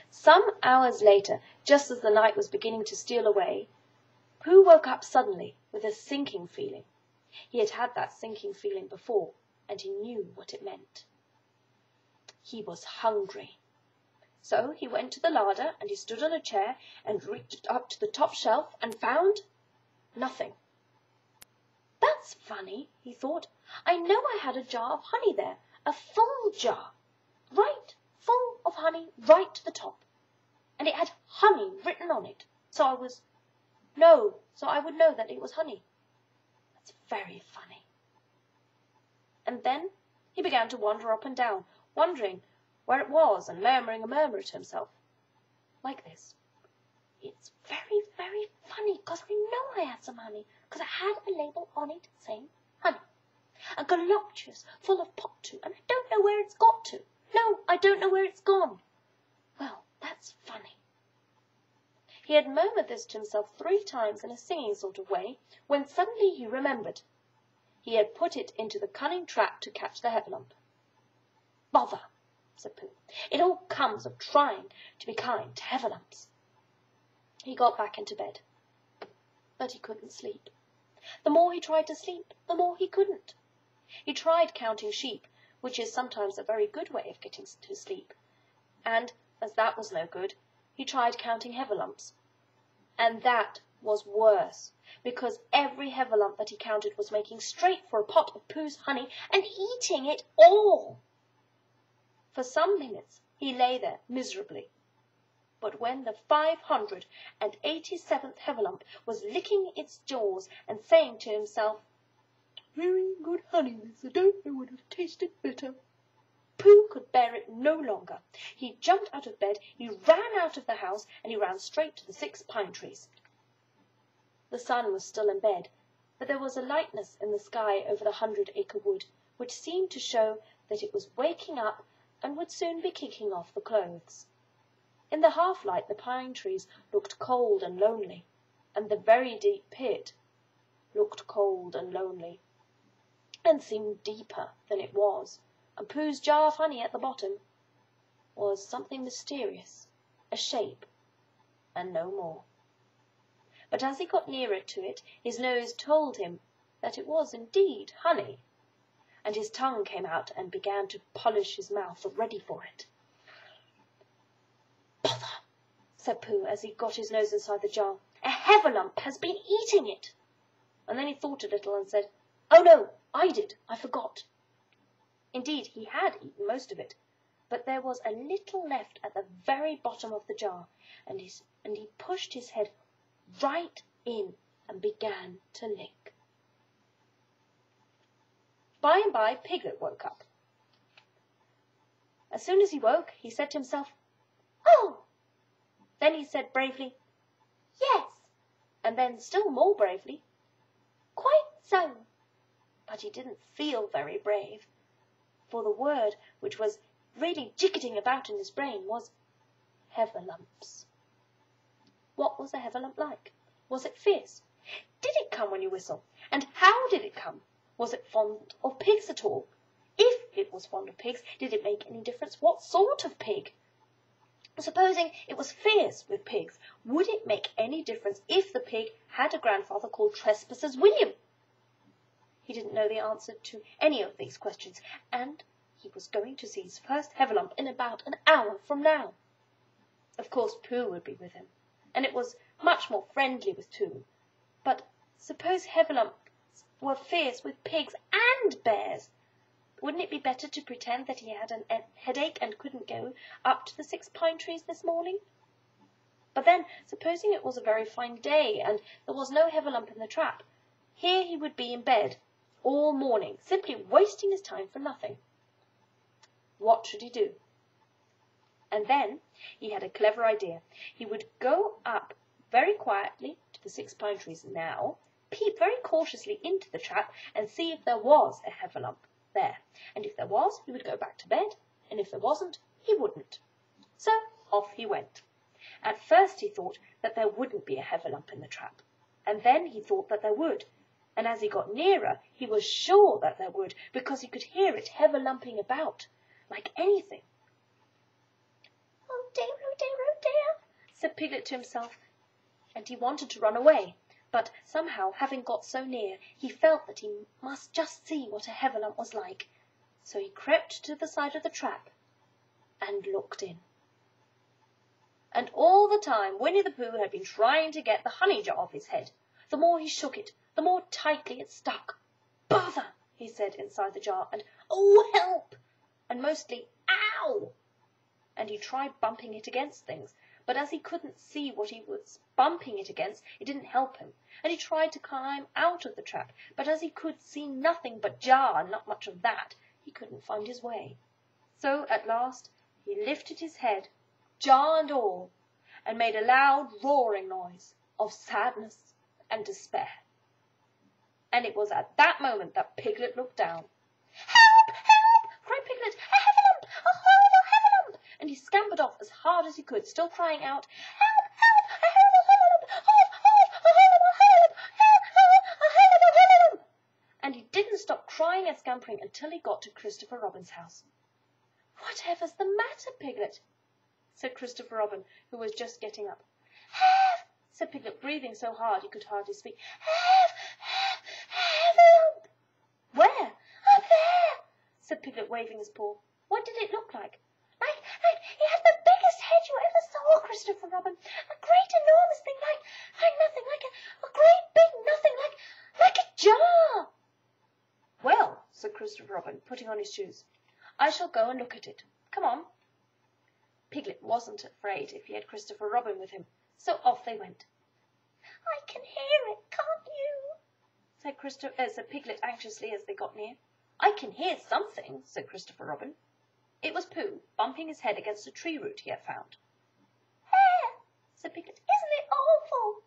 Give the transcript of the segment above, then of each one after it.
Some hours later, just as the night was beginning to steal away, Pooh woke up suddenly with a sinking feeling. He had had that sinking feeling before, and he knew what it meant. He was hungry. So he went to the larder, and he stood on a chair and reached up to the top shelf and found nothing. "That's funny," he thought. "I know I had a jar of honey there, a full jar, right full of honey right to the top. And it had honey written on it, so I would know that it was honey. That's very funny." And then he began to wander up and down, wondering where it was and murmuring a murmur to himself, like this: "It's very, very funny, 'cause I know I had some honey, 'cause I had a label on it saying honey. A galoptious full of pot too, and I don't know where it's got to. No, I don't know where it's gone. Well, that's funny." He had murmured this to himself 3 times in a singing sort of way, when suddenly he remembered. He had put it into the cunning trap to catch the Heffalump. "Bother," said Pooh. "It all comes of trying to be kind to Heffalumps." He got back into bed, but he couldn't sleep. The more he tried to sleep, the more he couldn't. He tried counting sheep, which is sometimes a very good way of getting to sleep, and, as that was no good, he tried counting Heffalumps. And that was worse, because every Heffalump that he counted was making straight for a pot of Pooh's honey and eating it all. For some minutes he lay there miserably, but when the 587th Heffalump was licking its jaws and saying to himself, "Very good honey this, I don't know would have tasted better," Pooh could bear it no longer. He jumped out of bed, he ran out of the house, and he ran straight to the 6 pine trees. The sun was still in bed, but there was a lightness in the sky over the 100-acre wood, which seemed to show that it was waking up and would soon be kicking off the clothes. In the half-light the pine trees looked cold and lonely, and the very deep pit looked cold and lonely, and seemed deeper than it was, and Pooh's jar of honey at the bottom was something mysterious, a shape, and no more. But as he got nearer to it, his nose told him that it was indeed honey, and his tongue came out and began to polish his mouth ready for it. "Bother," said Pooh, as he got his nose inside the jar. "A Heffalump has been eating it." And then he thought a little and said, "Oh no, I did, I forgot." Indeed, he had eaten most of it, but there was a little left at the very bottom of the jar, and he pushed his head right in and began to lick. By and by Piglet woke up. As soon as he woke, he said to himself, "Oh!" Then he said bravely, "Yes," and then still more bravely, "Quite so." But he didn't feel very brave, for the word which was really jiggetting about in his brain was Heffalumps. What was a Heffalump like? Was it fierce? Did it come when you whistle? And how did it come? Was it fond of pigs at all? If it was fond of pigs, did it make any difference what sort of pig? Supposing it was fierce with pigs, would it make any difference if the pig had a grandfather called Trespassers William? He didn't know the answer to any of these questions, and he was going to see his first Heffalump in about an hour from now. Of course Pooh would be with him, and it was much more friendly with Pooh. But suppose Heffalumps were fierce with pigs and bears? Wouldn't it be better to pretend that he had a headache and couldn't go up to the 6 pine trees this morning? But then, supposing it was a very fine day and there was no Heffalump in the trap, here he would be in bed all morning, simply wasting his time for nothing. What should he do? And then he had a clever idea. He would go up very quietly to the 6 pine trees now, peep very cautiously into the trap, and see if there was a Heffalump there. And if there was, he would go back to bed, and if there wasn't, he wouldn't. So off he went. At first he thought that there wouldn't be a Heffalump in the trap, and then he thought that there would, and as he got nearer, he was sure that there would, because he could hear it Heffalumping about, like anything. "Oh dear, said Piglet to himself, and he wanted to run away. But somehow, having got so near, he felt that he must just see what a Heffalump was like. So he crept to the side of the trap and looked in. And all the time Winnie the Pooh had been trying to get the honey jar off his head. The more he shook it, the more tightly it stuck. "Bother!" he said inside the jar, and "Oh, help!" and mostly "Ow!" And he tried bumping it against things, but as he couldn't see what he was bumping it against, it didn't help him. And he tried to climb out of the trap, but as he could see nothing but jar and not much of that, he couldn't find his way. So at last he lifted his head, jar and all, and made a loud roaring noise of sadness and despair. And it was at that moment that Piglet looked down. "Help! Help!" cried Piglet. "A Heffalump! A horrible Heffalump!" And he scampered off as hard as he could, still crying out, "Help! Help! A horrible Heffalump! Help! Help! A horrible Heffalump! Help! Help! A horrible Heffalump!" And he didn't stop crying and scampering until he got to Christopher Robin's house. "Whatever's the matter, Piglet?" said Christopher Robin, who was just getting up. "Heff!" said Piglet, breathing so hard he could hardly speak. "Heff! Heff! Heffalump!" "Where?" "Up there," said Piglet, waving his paw. "What did it look like?" Like he had the biggest head you ever saw, Christopher Robin. A great enormous thing, like nothing, like a great big nothing, like a jar." "Well," said Christopher Robin, putting on his shoes, "I shall go and look at it. Come on." Piglet wasn't afraid if he had Christopher Robin with him, so off they went. "I can hear it, can't you?" said Piglet anxiously as they got near. "I can hear something," said Christopher Robin. It was Pooh, bumping his head against a tree root he had found. "There!" said Piglet. "Isn't it awful?"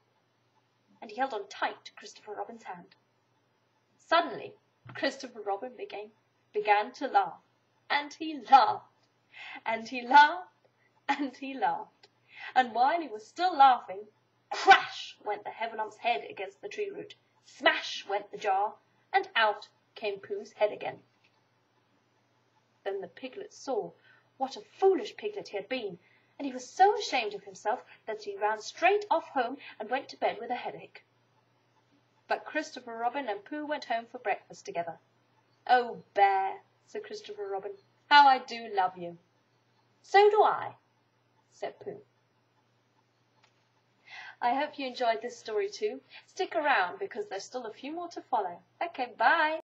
And he held on tight to Christopher Robin's hand. Suddenly Christopher Robin began to laugh, and he laughed, and he laughed, and he laughed, and while he was still laughing, crash went the Heffalump's head against the tree root, smash went the jar, and out came Pooh's head again. Then the Piglet saw what a foolish Piglet he had been, and he was so ashamed of himself that he ran straight off home and went to bed with a headache. But Christopher Robin and Pooh went home for breakfast together. "Oh, Bear," said Christopher Robin, "how I do love you." "So do I," said Pooh. I hope you enjoyed this story too. Stick around because there's still a few more to follow. Okay, bye.